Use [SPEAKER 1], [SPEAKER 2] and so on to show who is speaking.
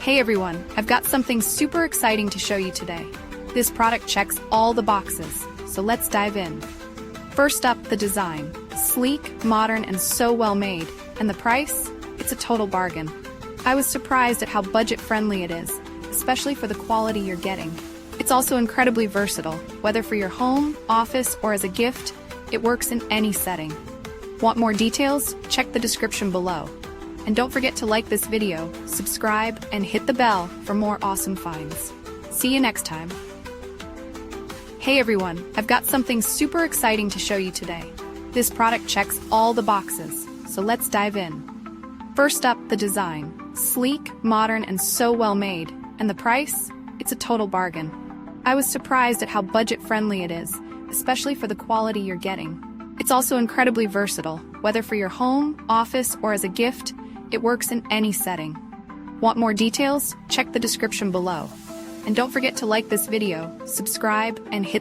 [SPEAKER 1] Hey everyone, I've got something super exciting to show you today. This product checks all the boxes, so let's dive in. First up, the design. Sleek, modern, and so well made. And the price? It's a total bargain. I was surprised at how budget-friendly it is, especially for the quality you're getting. It's also incredibly versatile, whether for your home, office, or as a gift, it works in any setting. Want more details? Check the description below. And don't forget to like this video, subscribe, and hit the bell for more awesome finds. See you next time. Hey everyone, I've got something super exciting to show you today. This product checks all the boxes, so let's dive in. First up, the design. Sleek, modern, and so well made. And the price? It's a total bargain. I was surprised at how budget-friendly it is, especially for the quality you're getting. It's also incredibly versatile, whether for your home, office, or as a gift, it works in any setting. Want more details? Check the description below. And don't forget to like this video, subscribe, and hit the